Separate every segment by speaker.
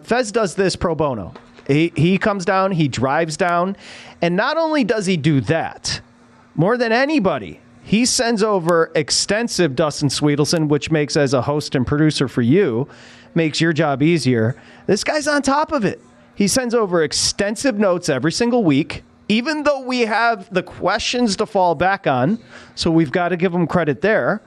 Speaker 1: Fez does this pro bono. He comes down, he drives down, and not only does he do that, more than anybody, he sends over extensive Dustin Swedelson, which makes, as a host and producer for you, makes your job easier. This guy's on top of it. He sends over extensive notes every single week, even though we have the questions to fall back on, so we've got to give him credit there.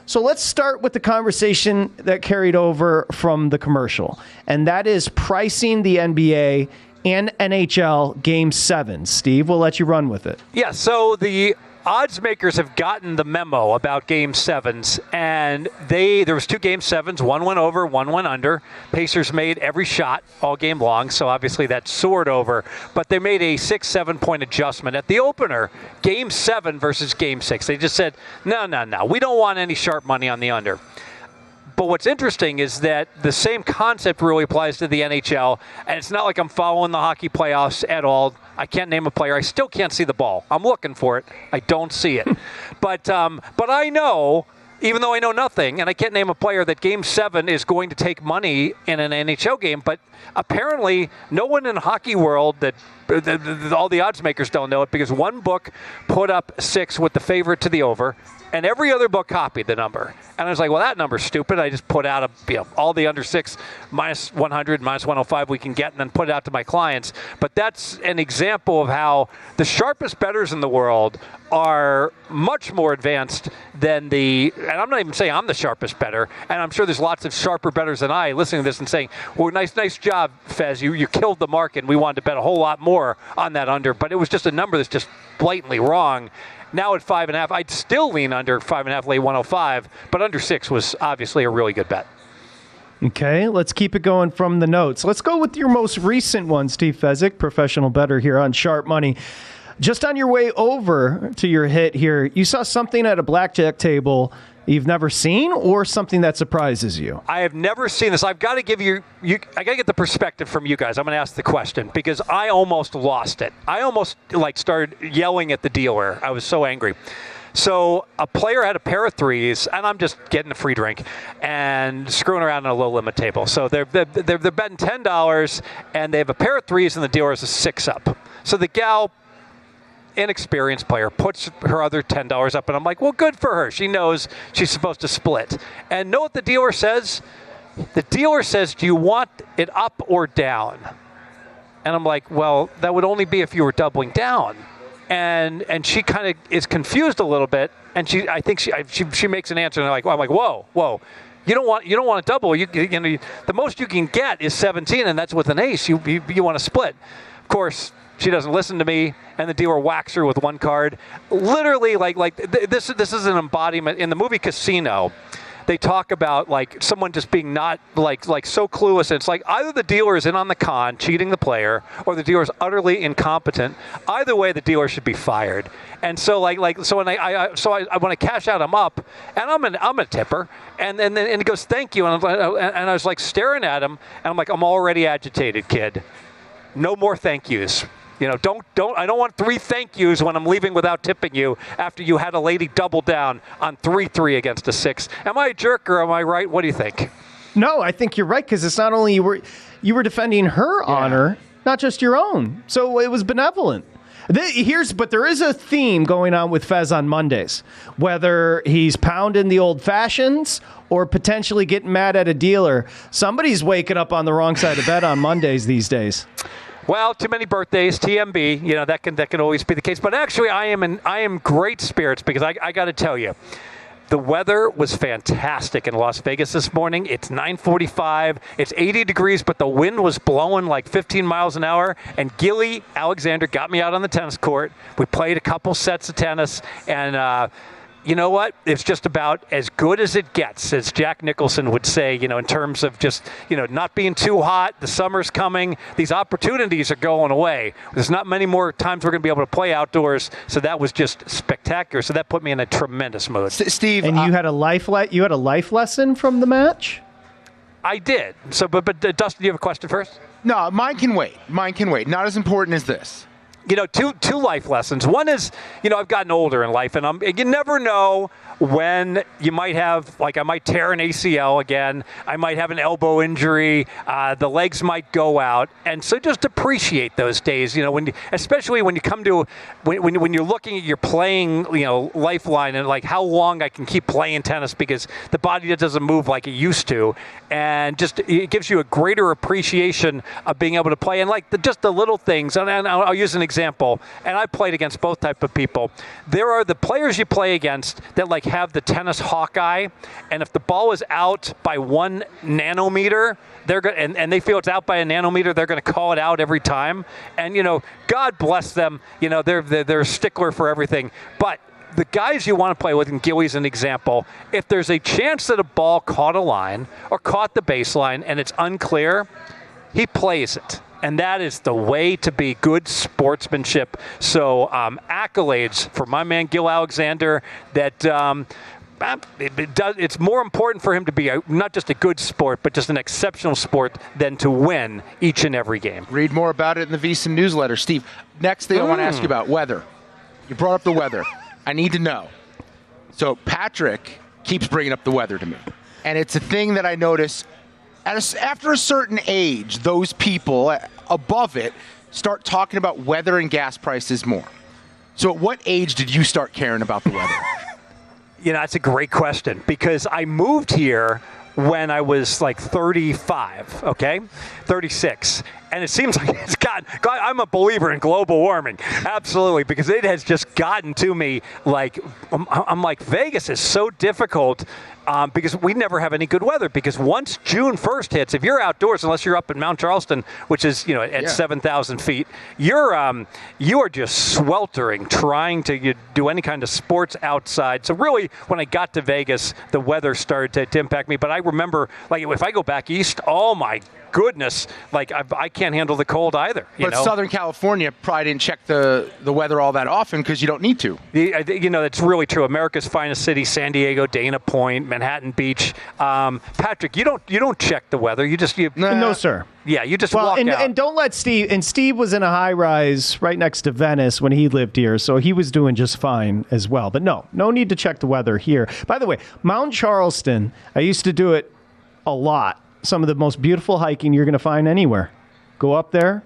Speaker 1: So let's start with the conversation that carried over from the commercial, and that is pricing the NBA and NHL Game 7. Steve, we'll let you run with it.
Speaker 2: Yeah, so the odds makers have gotten the memo about Game 7s, and there was 2 Game 7s. One went over, one went under. Pacers made every shot all game long, so obviously that soared over. But they made a 6-7 point adjustment at the opener, Game 7 versus Game 6. They just said, no, we don't want any sharp money on the under. But what's interesting is that the same concept really applies to the NHL, and it's not like I'm following the hockey playoffs at all. I can't name a player. I still can't see the ball. I'm looking for it. I don't see it. But I know, even though I know nothing, and I can't name a player, that Game 7 is going to take money in an NHL game. But apparently, no one in the hockey world, all the odds makers don't know it, because one book put up 6 with the favorite to the over, and every other book copied the number. And I was like, well, that number's stupid. I just put out all the under 6, minus 100, minus 105 we can get, and then put it out to my clients. But that's an example of how the sharpest bettors in the world are much more advanced than and I'm not even saying I'm the sharpest bettor, and I'm sure there's lots of sharper bettors than I listening to this and saying, well, nice job, Fez. You killed the market, and we wanted to bet a whole lot more on that under. But it was just a number that's just blatantly wrong. Now at 5.5, I'd still lean under 5.5, lay 105, but under 6 was obviously a really good bet.
Speaker 1: Okay, let's keep it going from the notes. Let's go with your most recent one, Steve Fezzik, professional bettor here on Sharp Money. Just on your way over to your hit here, you saw something at a blackjack table you've never seen, or something that surprises you?
Speaker 2: I have never seen this. I've got to give you I got to get the perspective from you guys. I'm going to ask the question because I almost lost it. I almost started yelling at the dealer. I was so angry. So a player had a pair of 3s, and I'm just getting a free drink and screwing around on a low limit table. So they're betting $10, and they have a pair of 3s, and the dealer has a 6-up. So the gal, inexperienced player, puts her other $10 up, and I'm like, well, good for her. She knows she's supposed to split. And know what the dealer says? The dealer says, do you want it up or down? And I'm like, well, that would only be if you were doubling down. And she kind of is confused a little bit, and I think she makes an answer, and I'm like, whoa. You don't want to double. You know, the most you can get is 17, and that's with an ace. You want to split. Of course, she doesn't listen to me, and the dealer whacks her with one card. Literally, this is an embodiment. In the movie Casino, they talk about someone just being not so clueless. It's like either the dealer is in on the con, cheating the player, or the dealer is utterly incompetent. Either way, the dealer should be fired. And so when I cash out, I'm up, and I'm a tipper, and he goes, thank you, and I was staring at him, and I'm like, I'm already agitated, kid. No more thank yous. You know, I don't want 3 thank yous when I'm leaving without tipping you after you had a lady double down on 3-3 against a 6. Am I a jerk or am I right? What do you think?
Speaker 1: No, I think you're right, because it's not only you were defending her honor, not just your own. So it was benevolent. But there is a theme going on with Fez on Mondays, whether he's pounding the old fashions or potentially getting mad at a dealer. Somebody's waking up on the wrong side of bed on Mondays these days.
Speaker 2: Well, too many birthdays, TMB. You know, that can always be the case. But actually, I am great spirits because I got to tell you, the weather was fantastic in Las Vegas this morning. It's 9:45. It's 80 degrees, but the wind was blowing like 15 miles an hour. And Gilly Alexander got me out on the tennis court. We played a couple sets of tennis, and you know what? It's just about as good as it gets, as Jack Nicholson would say, you know, in terms of just, you know, not being too hot. The summer's coming. These opportunities are going away. There's not many more times we're going to be able to play outdoors. So that was just spectacular. So that put me in a tremendous mood.
Speaker 1: Steve, and you had a life lesson from the match?
Speaker 2: I did. So, but Dustin, do you have a question first?
Speaker 3: No, mine can wait. Not as important as this.
Speaker 2: two life lessons. One is, I've gotten older in life, and you never know when you might have, I might tear an ACL again. I might have an elbow injury. The legs might go out. And so just appreciate those days, especially when you come to, when you're looking at your playing, lifeline and like how long I can keep playing tennis because the body doesn't move like it used to. And just, it gives you a greater appreciation of being able to play. And just the little things, and I'll use an example. And I played against both type of people. There are the players you play against that have the tennis hawkeye, and if the ball is out by 1 nanometer, they're going and they feel it's out by a nanometer, they're going to call it out every time. And God bless them. They're a stickler for everything. But the guys you want to play with, and Gilly's an example, if there's a chance that a ball caught a line or caught the baseline and it's unclear, he plays it. And that is the way to be. Good sportsmanship. So accolades for my man Gil Alexander. That it's more important for him to be not just a good sport, but just an exceptional sport than to win each and every game.
Speaker 3: Read more about it in the VSiN newsletter. Steve, next thing I want to ask you about, weather. You brought up the weather. I need to know. So Patrick keeps bringing up the weather to me. And it's a thing that I notice. After a certain age, those people above it start talking about weather and gas prices more. So at what age did you start caring about the weather?
Speaker 2: That's a great question because I moved here when I was 35, 36. And it seems like it's I'm a believer in global warming. Absolutely, because it has just gotten to me I'm like, Vegas is so difficult because we never have any good weather. Because once June 1st hits, if you're outdoors, unless you're up in Mount Charleston, which is, at 7,000 feet, you are just sweltering trying to do any kind of sports outside. So really, when I got to Vegas, the weather started to impact me. But I remember, if I go back east, oh my goodness, I can't handle the cold either.
Speaker 3: But Southern California probably didn't check the weather all that often because you don't need to.
Speaker 2: That's really true. America's finest city, San Diego, Dana Point, Manhattan Beach. Patrick, you don't check the weather.
Speaker 1: No, sir.
Speaker 2: Yeah, you just walk out.
Speaker 1: And don't let Steve. And Steve was in a high rise right next to Venice when he lived here, so he was doing just fine as well. But no need to check the weather here. By the way, Mount Charleston, I used to do it a lot. Some of the most beautiful hiking you're going to find anywhere. Go up there,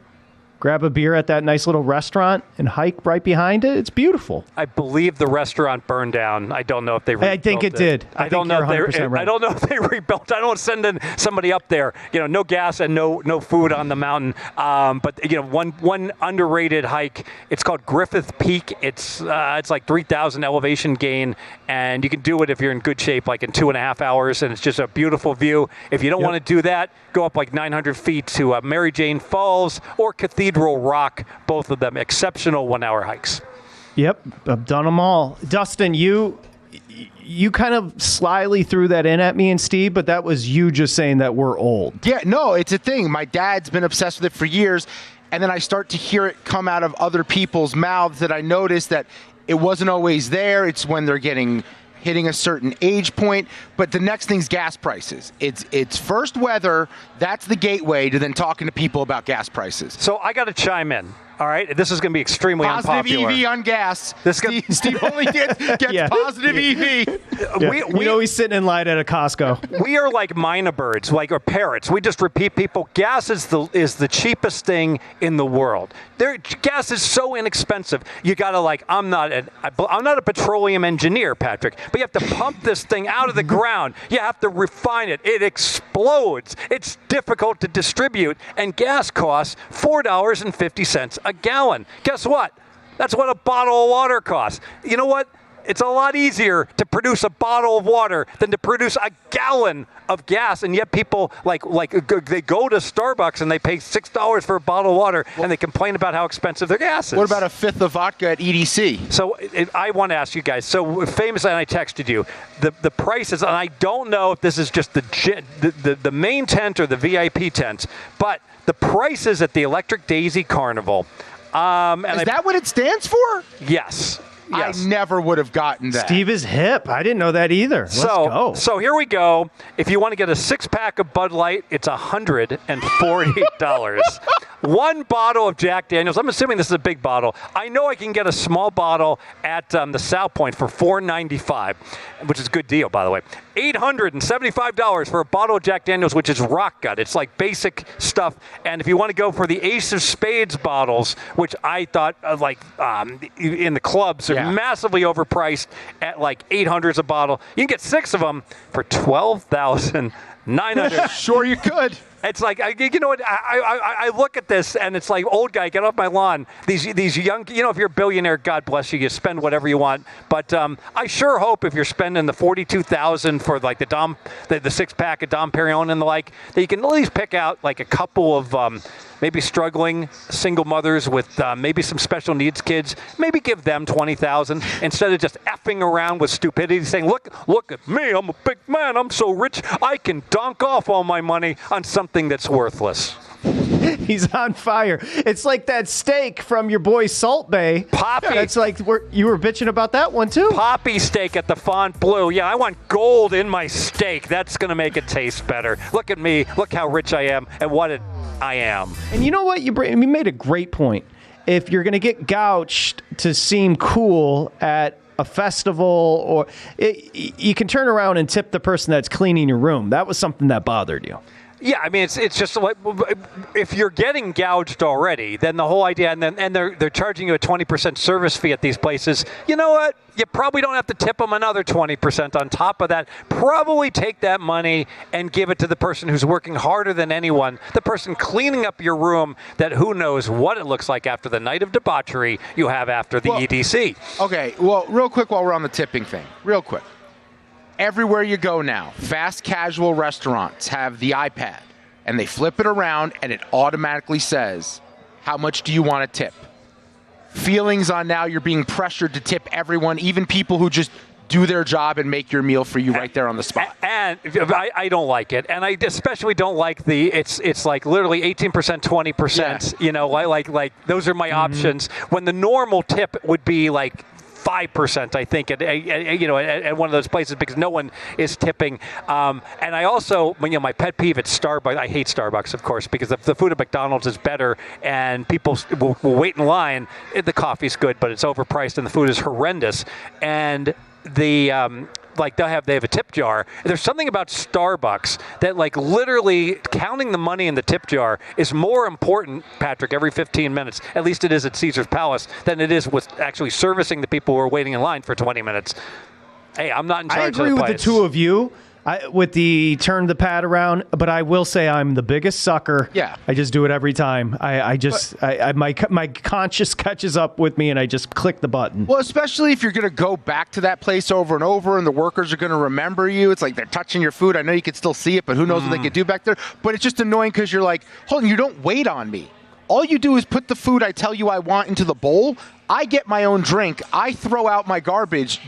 Speaker 1: grab a beer at that nice little restaurant, and hike right behind it. It's beautiful.
Speaker 2: I believe the restaurant burned down. I don't know if they rebuilt it.
Speaker 1: I think it did.
Speaker 2: I don't know if they rebuilt. I don't send in somebody up there. No gas and no food on the mountain. But one underrated hike. It's called Griffith Peak. It's 3,000 elevation gain, and you can do it if you're in good shape, in 2.5 hours, and it's just a beautiful view. If you don't want to do that, go up 900 feet to Mary Jane Falls or Cathedral Rock, both of them exceptional 1-hour hikes.
Speaker 1: Yep, I've done them all. Dustin, you kind of slyly threw that in at me and Steve, but that was you just saying that we're old.
Speaker 3: Yeah, no, it's a thing. My dad's been obsessed with it for years, and then I start to hear it come out of other people's mouths that I notice that it wasn't always there. It's when they're hitting a certain age point. But the next thing's gas prices. It's first weather. That's the gateway to then talking to people about gas prices.
Speaker 2: So I got to chime in. All right, this is going to be extremely unpopular.
Speaker 3: Positive EV on gas. Steve only gets positive EV.
Speaker 1: Yeah. He's sitting in line at a Costco.
Speaker 2: We are like mina birds, or parrots. We just repeat people. Gas is the cheapest thing in the world. Gas is so inexpensive. You got to I'm not a petroleum engineer, Patrick, but you have to pump this thing out of the ground. You have to refine it. It explodes. It's difficult to distribute, and gas costs $4.50 a gallon. Guess what? That's what a bottle of water costs. You know what? It's a lot easier to produce a bottle of water than to produce a gallon of gas, and yet people they go to Starbucks and they pay $6 for a bottle of water, and they complain about how expensive their gas is.
Speaker 3: What about a fifth of vodka at EDC?
Speaker 2: So I want to ask you guys. So famously, and I texted you the prices, and I don't know if this is just the main tent or the VIP tent, but the prices at the Electric Daisy Carnival.
Speaker 3: Is that what it stands for?
Speaker 2: Yes.
Speaker 3: I never would have gotten that.
Speaker 1: Steve is hip. I didn't know that either. Let's go.
Speaker 2: So here we go. If you want to get a 6-pack of Bud Light, it's $140. one bottle of Jack Daniels. I'm assuming this is a big bottle. I know I can get a small bottle at the South Point for $4.95, which is a good deal, by the way. $875 for a bottle of Jack Daniels, which is rock gut. It's like basic stuff. And if you want to go for the Ace of Spades bottles, which I thought in the clubs are massively overpriced at like $800 a bottle, you can get 6 of them for $12,900.
Speaker 3: Sure you could.
Speaker 2: It's like, you know what, I look at this, and it's like, old guy, get off my lawn. These young, you know, if you're a billionaire, God bless you, you spend whatever you want. But I sure hope if you're spending the $42,000 for like the 6-pack of Dom Perignon and the like, that you can at least pick out like a couple of maybe struggling single mothers with maybe some special needs kids. Maybe give them $20,000 instead of just effing around with stupidity, saying, look at me, I'm a big man, I'm so rich, I can donk off all my money on something that's worthless.
Speaker 1: He's on fire. It's like that steak from your boy Salt Bay.
Speaker 2: Poppy.
Speaker 1: It's like you were bitching about that one too.
Speaker 2: Poppy steak at the Fontainebleau. Yeah, I want gold in my steak. That's going to make it taste better. Look at me. Look how rich I am and what I am.
Speaker 1: And you know what? You made a great point. If you're going to get gouged to seem cool at a festival, or you can turn around and tip the person that's cleaning your room. That was something that bothered you.
Speaker 2: Yeah, I mean, it's just like, if you're getting gouged already, then the whole idea, and they're charging you a 20% service fee at these places. You know what? You probably don't have to tip them another 20% on top of that. Probably take that money and give it to the person who's working harder than anyone, the person cleaning up your room that who knows what it looks like after the night of debauchery you have after the EDC.
Speaker 3: Okay, well, real quick while we're on the tipping thing, real quick. Everywhere you go now, fast casual restaurants have the iPad, and they flip it around, and it automatically says, how much do you want to tip? Feelings on now you're being pressured to tip everyone, even people who just do their job and make your meal for you right there on the spot.
Speaker 2: And I don't like it, and I especially don't like it's like literally 18%, 20%. Yeah. You know, like those are my options. When the normal tip would be like 5%, I think, at one of those places, because no one is tipping. And I also, my pet peeve at Starbucks, I hate Starbucks, of course, because the food at McDonald's is better, and people will wait in line. The coffee's good, but it's overpriced, and the food is horrendous. And the they have a tip jar. There's something about Starbucks that literally counting the money in the tip jar is more important, Patrick, every 15 minutes, at least it is at Caesar's Palace, than it is with actually servicing the people who are waiting in line for 20 minutes. Hey, I'm not in charge of the place.
Speaker 1: I agree with the two of you with the turn the pad around, but I will say I'm the biggest sucker.
Speaker 3: Yeah.
Speaker 1: I just do it every time. My conscience catches up with me, and I just click the button.
Speaker 3: Well, especially if you're going to go back to that place over and over, and the workers are going to remember you. It's like they're touching your food. I know you can still see it, but who knows what they could do back there. But it's just annoying because you're like, hold on, you don't wait on me. All you do is put the food I tell you I want into the bowl. I get my own drink. I throw out my garbage.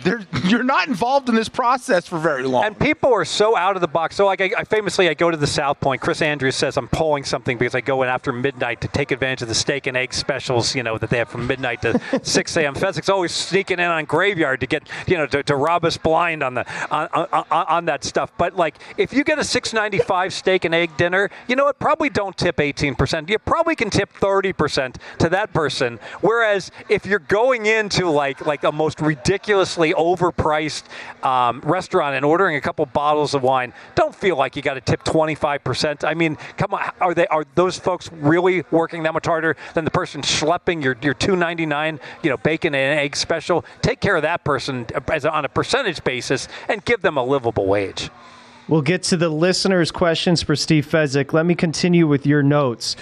Speaker 3: You're not involved in this process for very long.
Speaker 2: And people are so out of the box. So I go to the South Point. Chris Andrews says I'm pulling something because I go in after midnight to take advantage of the steak and egg specials, that they have from midnight to 6 a.m. Fezzik's always sneaking in on Graveyard to get, to rob us blind on that stuff. But if you get a $6.95 steak and egg dinner, you know what? Probably don't tip 18%. You probably can tip 30% to that person. Whereas if you're going into like a most ridiculously overpriced restaurant and ordering a couple bottles of wine, don't feel like you got to tip 25%. I mean, come on, are those folks really working that much harder than the person schlepping your $2.99 bacon and egg special? Take care of that person on a percentage basis and give them a livable wage.
Speaker 1: We'll get to the listeners' questions for Steve Fezzik. Let me continue with your notes.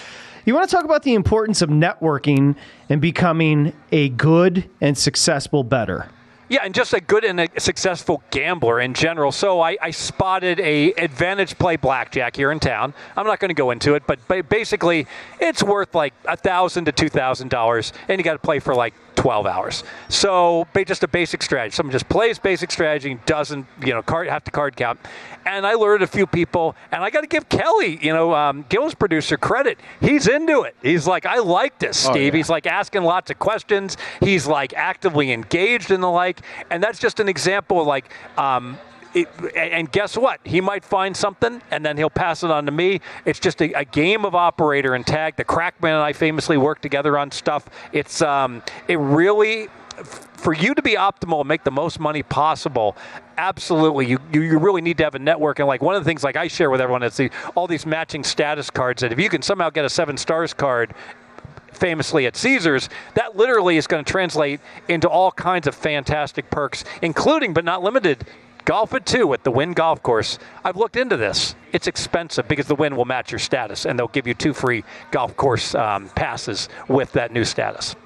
Speaker 1: You want to talk about the importance of networking and becoming a good and successful bettor.
Speaker 2: Yeah, and just a good and a successful gambler in general. So I spotted a advantage play blackjack here in town. I'm not going to go into it, but basically it's worth like $1,000 to $2,000, and you got to play for 12 hours. So just a basic strategy. Someone just plays basic strategy, doesn't have to card count. And I lured a few people, and I got to give Kelly, Gil's producer, credit. He's into it. He's like, I like this, Steve. Oh, yeah. He's asking lots of questions. He's actively engaged in the like. And that's just an example of and guess what? He might find something, and then he'll pass it on to me. It's just a game of operator and tag. The Crackman and I famously work together on stuff. It really, for you to be optimal and make the most money possible, absolutely, you really need to have a network. And like one of the things like I share with everyone is all these matching status cards, that if you can somehow get a 7 stars card, famously at Caesars, that literally is going to translate into all kinds of fantastic perks, including but not limited golf at 2 at the Wynn Golf Course. I've looked into this. It's expensive because the Wynn will match your status, and they'll give you 2 free golf course passes with that new status.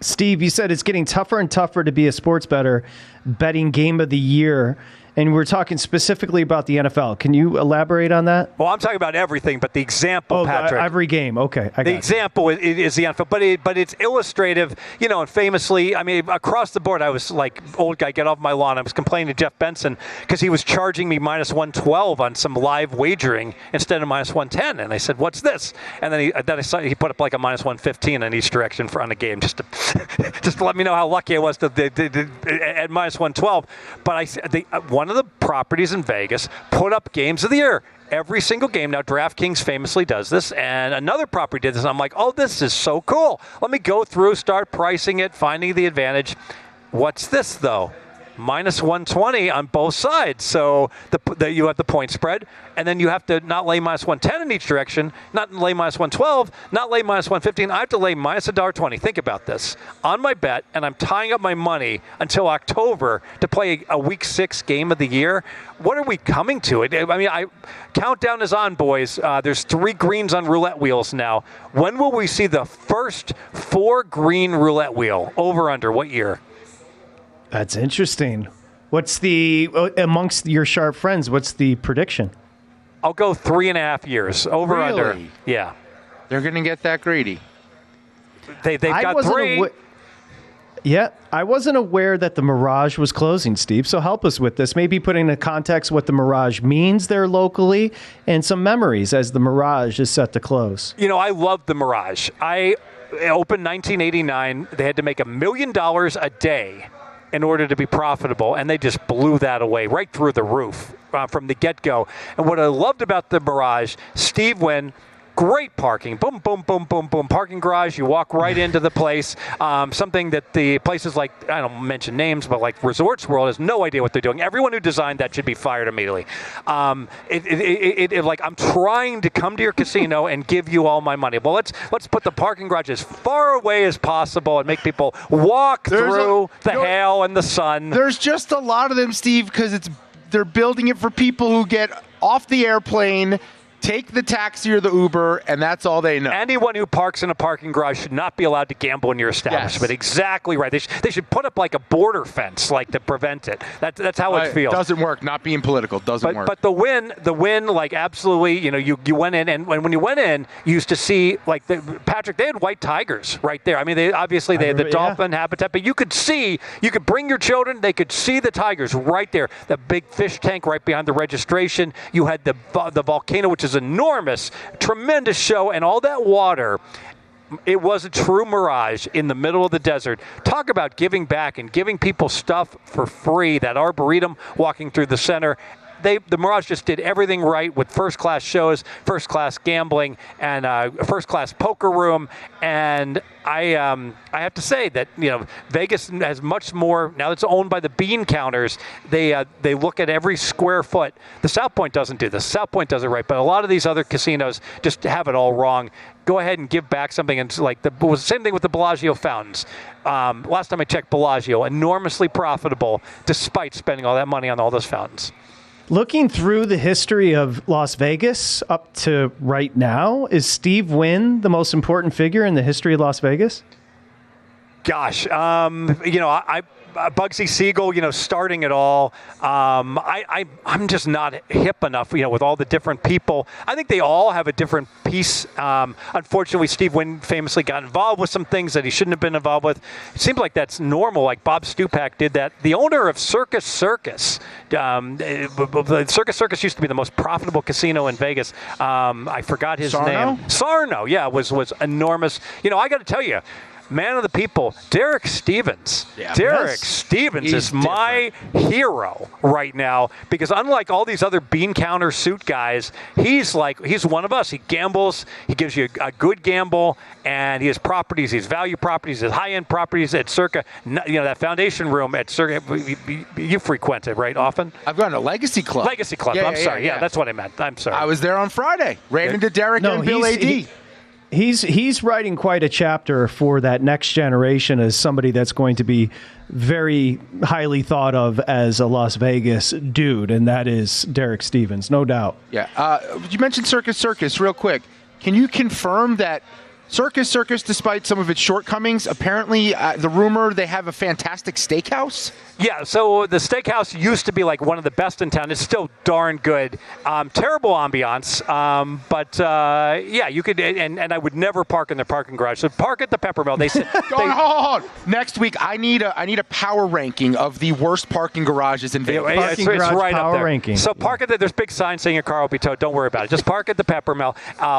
Speaker 1: Steve, you said it's getting tougher and tougher to be a sports bettor, betting game of the year. And we're talking specifically about the NFL. Can you elaborate on that?
Speaker 2: Well, I'm talking about everything, but the example, Patrick.
Speaker 1: Every game. Okay,
Speaker 2: the example is the NFL, but it's illustrative, and famously, I mean, across the board, I was like, old guy, get off my lawn. I was complaining to Jeff Benson because he was charging me minus 112 on some live wagering instead of minus 110, and I said, "What's this?" And then he put up like a minus 115 in each direction on a game just to let me know how lucky I was at minus 112. But one of the properties in Vegas put up games of the year every single game. Now, DraftKings famously does this, and another property did this. And I'm like, oh, this is so cool. Let me go through, start pricing it, finding the advantage. What's this, though? Minus 120 on both sides. So you have the point spread, and then you have to not lay minus 110 in each direction, not lay minus 112, not lay minus 115. I have to lay minus $1.20. Think about this. On my bet, and I'm tying up my money until October to play a Week 6 game of the year. What are we coming to? I mean, countdown is on, boys. There's 3 greens on roulette wheels now. When will we see the first 4 green roulette wheel? Over, under, what year?
Speaker 1: That's interesting. What's amongst your sharp friends, what's the prediction?
Speaker 2: I'll go 3.5 years. Over,
Speaker 3: really?
Speaker 2: under. Yeah.
Speaker 3: They're going to get that greedy.
Speaker 2: They've got 3.
Speaker 1: I wasn't aware that the Mirage was closing, Steve. So help us with this. Maybe putting into context what the Mirage means there locally and some memories as the Mirage is set to close.
Speaker 2: I love the Mirage. I opened 1989. They had to make $1 million a day in order to be profitable, and they just blew that away right through the roof from the get-go. And what I loved about the Mirage, Steve Wynn, great parking. Boom, boom, boom, boom, boom. Parking garage. You walk right into the place. Something that the places like, I don't mention names, but like Resorts World has no idea what they're doing. Everyone who designed that should be fired immediately. Like, I'm trying to come to your casino and give you all my money. Well, let's put the parking garage as far away as possible and make people walk through the hail and the sun.
Speaker 3: There's just a lot of them, Steve, because they're building it for people who get off the airplane, take the taxi or the Uber, and that's all they know.
Speaker 2: Anyone who parks in a parking garage should not be allowed to gamble in your establishment. Yes. Exactly right. They should put up like a border fence, like, to prevent it. That's how it feels.
Speaker 3: Doesn't work. Not being political doesn't work.
Speaker 2: But the win, like, absolutely. You went in, and when you went in, you used to see, like, Patrick. They had white tigers right there. I mean, they had the dolphin habitat, but you could bring your children. They could see the tigers right there. The big fish tank right behind the registration. You had the volcano, which is enormous, tremendous show, and all that water. It was a true Mirage in the middle of the desert. Talk about giving back and giving people stuff for free. That Arboretum walking through the center. The Mirage just did everything right with first-class shows, first-class gambling, and first-class poker room. And I have to say that Vegas has much more now. It's owned by the bean counters. They look at every square foot. The South Point doesn't do this. South Point does it right, but a lot of these other casinos just have it all wrong. Go ahead and give back something. And like it was the same thing with the Bellagio fountains. Last time I checked, Bellagio enormously profitable despite spending all that money on all those fountains.
Speaker 1: Looking through the history of Las Vegas up to right now, is Steve Wynn the most important figure in the history of Las Vegas?
Speaker 2: Gosh, Bugsy Siegel, starting it all. I'm just not hip enough, with all the different people. I think they all have a different piece. Unfortunately, Steve Wynn famously got involved with some things that he shouldn't have been involved with. It seems like that's normal, like Bob Stupak did that. The owner of Circus Circus, Circus Circus used to be the most profitable casino in Vegas. I forgot his name. Sarno, yeah, was enormous. I got to tell you, man of the people, Derek Stevens.
Speaker 3: Yeah.
Speaker 2: Derek Stevens
Speaker 3: He's
Speaker 2: is my hero right now because unlike all these other bean counter suit guys, he's one of us. He gambles. He gives you a good gamble, and he has properties. He has value properties. He has high-end properties at Circa. That foundation room at Circa. You frequent it, right? Often.
Speaker 3: I've gone to Legacy Club.
Speaker 2: Legacy Club.
Speaker 3: Yeah,
Speaker 2: I'm sorry. Yeah, that's what I meant. I'm sorry.
Speaker 3: I was there on Friday. Ran into Derek and Bill A.D.
Speaker 1: He's writing quite a chapter for that next generation as somebody that's going to be very highly thought of as a Las Vegas dude, and that is Derek Stevens, no doubt.
Speaker 3: Yeah. You mentioned Circus real quick. Can you confirm that Circus, despite some of its shortcomings, apparently the rumor they have a fantastic steakhouse?
Speaker 2: Yeah, so the steakhouse used to be like one of the best in town. It's still darn good. Terrible ambiance, but yeah, you could. And I would never park in their parking garage. So park at the Peppermill. They said,
Speaker 3: hold on. Next week, I need a power ranking of the worst parking garages in Vegas.
Speaker 2: It's right
Speaker 1: power
Speaker 2: up there.
Speaker 1: ranking.
Speaker 2: So park at there's big signs saying your car will be towed. Don't worry about it. Just park at the Peppermill.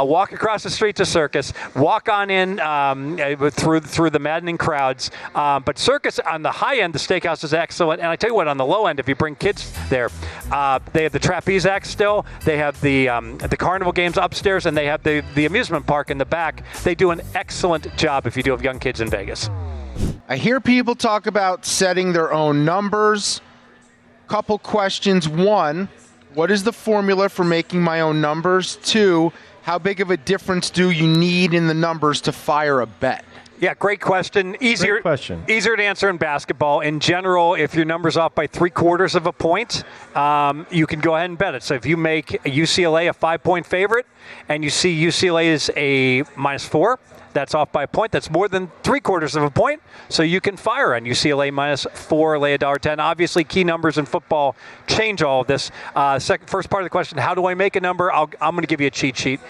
Speaker 2: Walk across the street to Circus. Walk on in through the maddening crowds. But Circus on the high end, the steakhouse is excellent. And I tell you what, on the low end, if you bring kids there, they have the trapeze act still. They have the carnival games upstairs, and they have the amusement park in the back. They do an excellent job if you do have young kids in Vegas.
Speaker 3: I hear people talk about setting their own numbers. Couple questions. One, what is the formula for making my own numbers? Two, how big of a difference do you need in the numbers to fire a bet?
Speaker 2: Yeah, great question. Easier to answer in basketball. In general, if your number's off by 3/4 of a point, you can go ahead and bet it. So if you make UCLA a 5-point favorite and you see UCLA is a -4, that's off by a point. That's more than 3/4 of a point. So you can fire on UCLA -4, lay $1.10. Obviously, key numbers in football change all of this. First part of the question, how do I make a number? I'm going to give you a cheat sheet.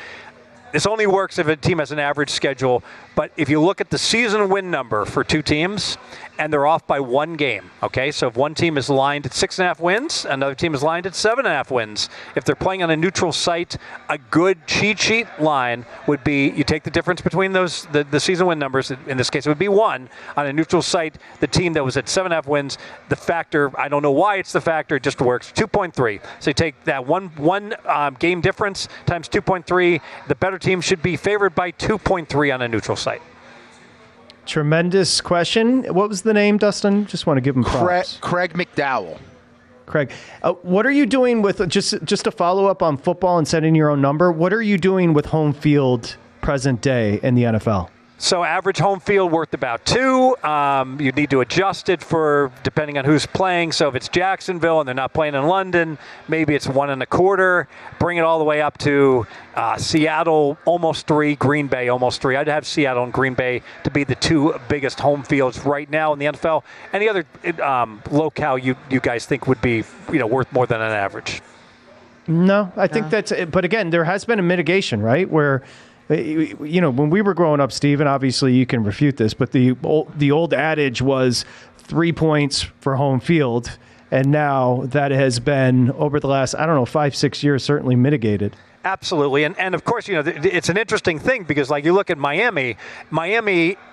Speaker 2: This only works if a team has an average schedule, but if you look at the season win number for two teams, and they're off by one game, okay? So if one team is lined at 6.5 wins, another team is lined at 7.5 wins. If they're playing on a neutral site, a good cheat sheet line would be you take the difference between those the season win numbers. In this case, it would be 1 on a neutral site. The team that was at 7.5 wins, the factor, I don't know why it's the factor, it just works. 2.3. So you take that one game difference times 2.3. The better team should be favored by 2.3 on a neutral site.
Speaker 1: Tremendous question. What was the name, Dustin? Just want to give him props.
Speaker 3: Craig McDowell.
Speaker 1: Craig, what are you doing with, just to follow up on football and setting your own number, what are you doing with home field present day in the NFL?
Speaker 2: So average home field worth about 2. You need to adjust it for depending on who's playing. So if it's Jacksonville and they're not playing in London, maybe it's 1.25. Bring it all the way up to Seattle, almost 3. Green Bay, almost 3. I'd have Seattle and Green Bay to be the 2 biggest home fields right now in the NFL. Any other locale you guys think would be worth more than an average? No,
Speaker 1: I think that's it. But again, there has been a mitigation, right? Where when we were growing up, Steve, and obviously you can refute this, but the old adage was 3 points for home field, and now that has been, over the last, 5-6 years, certainly mitigated.
Speaker 2: Absolutely. And of course, it's an interesting thing because, like, you look at Miami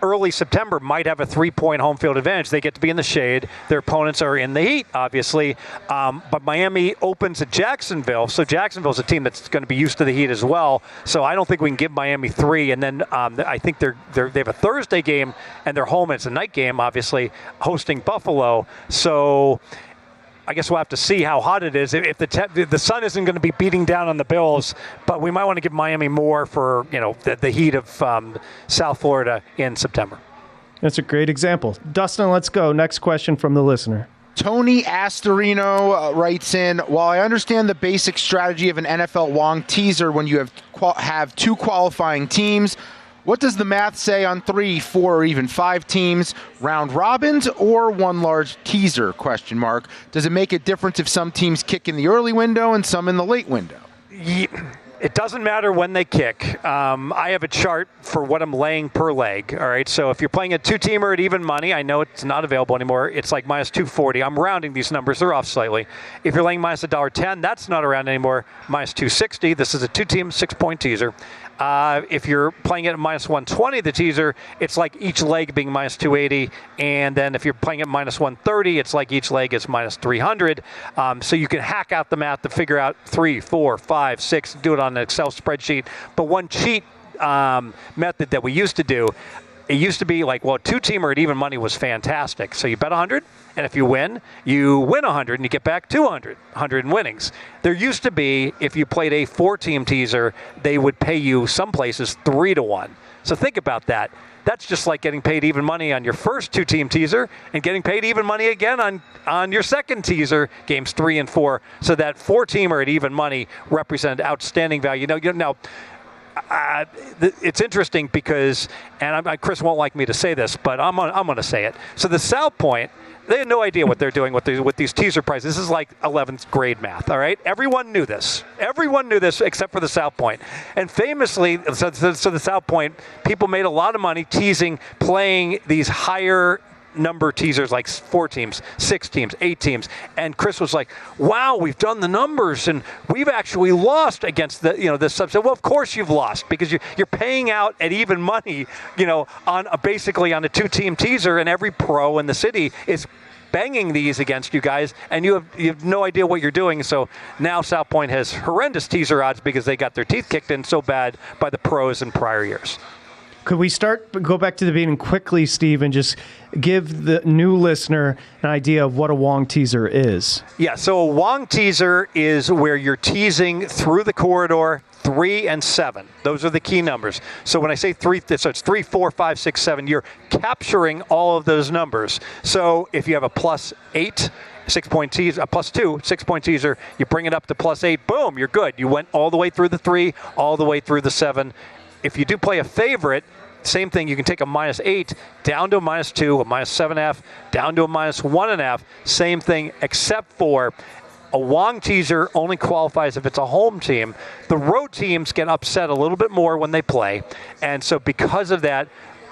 Speaker 2: early September might have a 3-point home field advantage. They get to be in the shade. Their opponents are in the heat, obviously. But Miami opens at Jacksonville. So Jacksonville's a team that's going to be used to the heat as well. So I don't think we can give Miami 3. And then I think they have a Thursday game and they're home. It's a night game, obviously, hosting Buffalo. So I guess we'll have to see how hot it is. If the sun isn't going to be beating down on the Bills, but we might want to give Miami more for the heat of South Florida in September.
Speaker 1: That's a great example. Dustin, let's go. Next question from the listener.
Speaker 3: Tony Astorino writes in, while I understand the basic strategy of an NFL Wong teaser when you have 2 qualifying teams, what does the math say on 3, 4, or even 5 teams, round robins, or one large teaser, ? Does it make a difference if some teams kick in the early window and some in the late window?
Speaker 2: It doesn't matter when they kick. I have a chart for what I'm laying per leg. All right. So if you're playing a 2-teamer at even money, I know it's not available anymore. It's like -240. I'm rounding these numbers. They're off slightly. If you're laying -$1.10, that's not around anymore. -260. This is a 2-team 6-point teaser. If you're playing it at minus 120, the teaser, it's like each leg being minus 280. And then if you're playing it minus 130, it's like each leg is minus 300. So you can hack out the math to figure out 3, 4, 5, 6, do it on an Excel spreadsheet. But one cheat method that we used to do, it used to be like, well, two-teamer at even money was fantastic. So you bet 100, and if you win 100, and you get back 200, 100 in winnings. There used to be, if you played a 4-team teaser, they would pay you some places 3-1. So think about that. That's just like getting paid even money on your first 2-team teaser and getting paid even money again on your second teaser, games 3 and 4. So that 4-teamer at even money represented outstanding value. Now, it's interesting because, and Chris won't like me to say this, but I'm going to say it. So the South Point, they had no idea what they're doing with these teaser prices. This is like 11th grade math, all right? Everyone knew this. Everyone knew this except for the South Point. And famously, so the South Point, people made a lot of money teasing, playing these higher number teasers like 4 teams, 6 teams, 8 teams. And Chris was like, wow, we've done the numbers and we've actually lost against this subset. Well, of course you've lost because you're paying out at even money, on basically on a 2-team teaser, and every pro in the city is banging these against you guys, and you have no idea what you're doing. So now South Point has horrendous teaser odds because they got their teeth kicked in so bad by the pros in prior years.
Speaker 1: Could we go back to the beginning quickly, Steve, and just give the new listener an idea of what a Wong teaser is?
Speaker 2: Yeah, so a Wong teaser is where you're teasing through the corridor 3 and 7. Those are the key numbers. So when I say 3, so it's 3, 4, 5, 6, 7. You're capturing all of those numbers. So if you have a plus 8, 6-point teaser, a plus 2, 6-point teaser, you bring it up to plus 8, boom, you're good. You went all the way through the 3, all the way through the 7. If you do play a favorite, same thing, you can take a minus 8 down to a minus 2, a minus 7.5, down to a minus 1.5. Same thing, except for a Wong teaser only qualifies if it's a home team. The road teams get upset a little bit more when they play. And so because of that,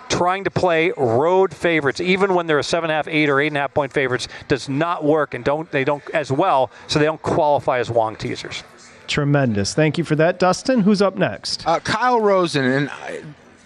Speaker 2: trying to play road favorites, even when they're a 7.5, 8, or 8.5 point favorites, does not work, and they don't as well, so they don't qualify as Wong teasers.
Speaker 1: Tremendous. Thank you for that. Dustin, who's up next?
Speaker 3: Kyle Rosen, and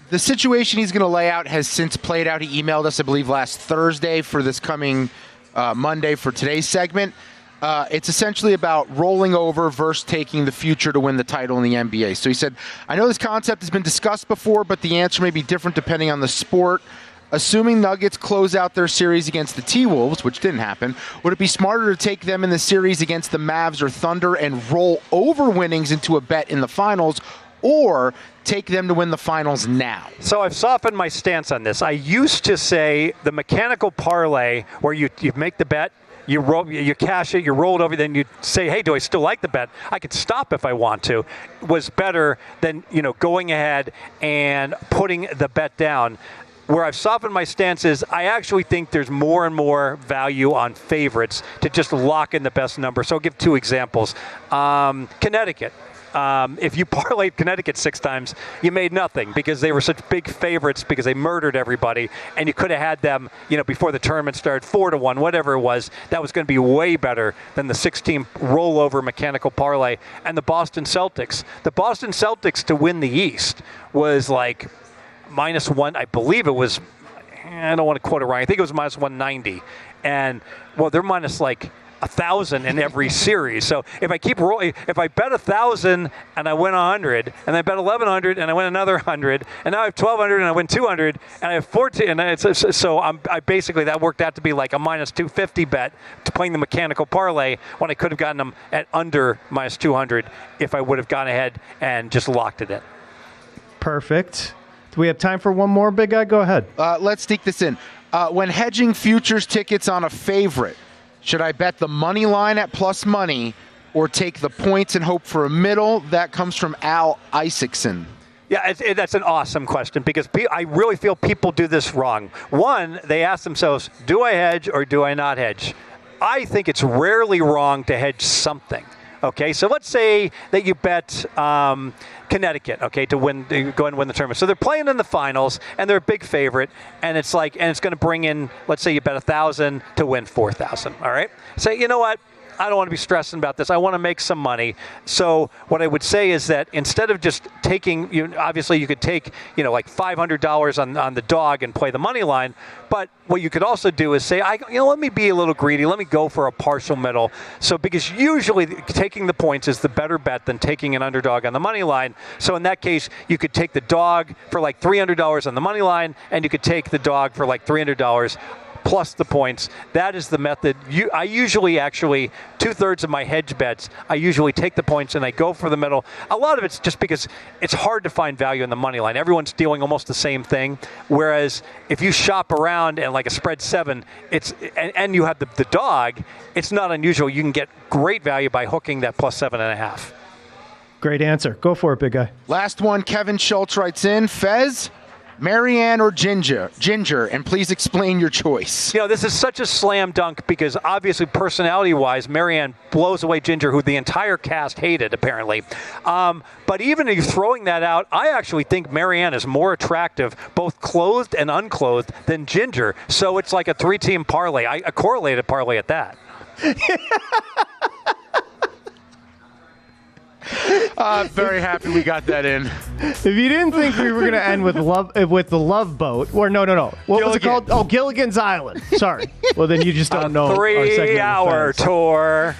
Speaker 3: the situation he's going to lay out has since played out. He emailed us, I believe, last Thursday for this coming Monday for today's segment. It's essentially about rolling over versus taking the future to win the title in the NBA. So he said, I know this concept has been discussed before, but the answer may be different depending on the sport. Assuming Nuggets close out their series against the T-Wolves, which didn't happen, would it be smarter to take them in the series against the Mavs or Thunder and roll over winnings into a bet in the finals, or take them to win the finals now?
Speaker 2: So I've softened my stance on this. I used to say the mechanical parlay where you make the bet, you cash it, you roll it over, then you say, hey, do I still like the bet? I could stop if I want to, was better than going ahead and putting the bet down. Where I've softened my stance is I actually think there's more and more value on favorites to just lock in the best number. So I'll give 2 examples. Connecticut. If you parlayed Connecticut 6 times, you made nothing because they were such big favorites because they murdered everybody, and you could have had them, before the tournament started, 4-1, whatever it was. That was going to be way better than the 6-team rollover mechanical parlay. And the Boston Celtics. The Boston Celtics to win the East was like -1, I believe it was, I don't want to quote it right, I think it was -190. And, well, they're minus like 1,000 in every series. So if I keep rolling, if I bet 1,000 and I win 100, and I bet 1,100 and I win another 100, and now I have 1,200 and I win 200, and I have 14, and I basically, that worked out to be like a -250 bet to playing the mechanical parlay when I could have gotten them at under -200 if I would have gone ahead and just locked it in.
Speaker 1: Perfect. Do we have time for one more, big guy? Go ahead.
Speaker 3: Let's sneak this in. When hedging futures tickets on a favorite, should I bet the money line at plus money or take the points and hope for a middle? That comes from Al Isaacson.
Speaker 2: Yeah, that's an awesome question because I really feel people do this wrong. One, they ask themselves, do I hedge or do I not hedge? I think it's rarely wrong to hedge something. Okay, so let's say that you bet Connecticut, okay, to go and win the tournament. So they're playing in the finals, and they're a big favorite, and it's going to bring in, let's say you bet 1,000 to win 4,000. All right, say, you know what? I don't want to be stressing about this. I want to make some money. So what I would say is that instead of just taking, obviously you could take, like $500 on the dog and play the money line. But what you could also do is say, let me be a little greedy. Let me go for a partial middle. So because usually taking the points is the better bet than taking an underdog on the money line. So in that case, you could take the dog for like $300 on the money line, and you could take the dog for like $300 plus the points. That is the method. I usually actually, 2/3 of my hedge bets, I usually take the points and I go for the middle. A lot of it's just because it's hard to find value in the money line. Everyone's doing almost the same thing. Whereas if you shop around and like a spread 7, and you have the dog, it's not unusual. You can get great value by hooking that plus 7.5.
Speaker 1: Great answer. Go for it, big guy.
Speaker 3: Last one, Kevin Schultz writes in, Fez, Marianne or Ginger, and please explain your choice.
Speaker 2: This is such a slam dunk because obviously personality-wise, Marianne blows away Ginger, who the entire cast hated, apparently. But even if you're throwing that out, I actually think Marianne is more attractive, both clothed and unclothed, than Ginger. So it's like a 3-team parlay, a correlated parlay at that.
Speaker 3: Very happy we got that in.
Speaker 1: If you didn't think we were going to end with the Love Boat, or no. What was it called? Oh, Gilligan's Island. Sorry. Well, then you just don't know.
Speaker 2: A 3-hour tour.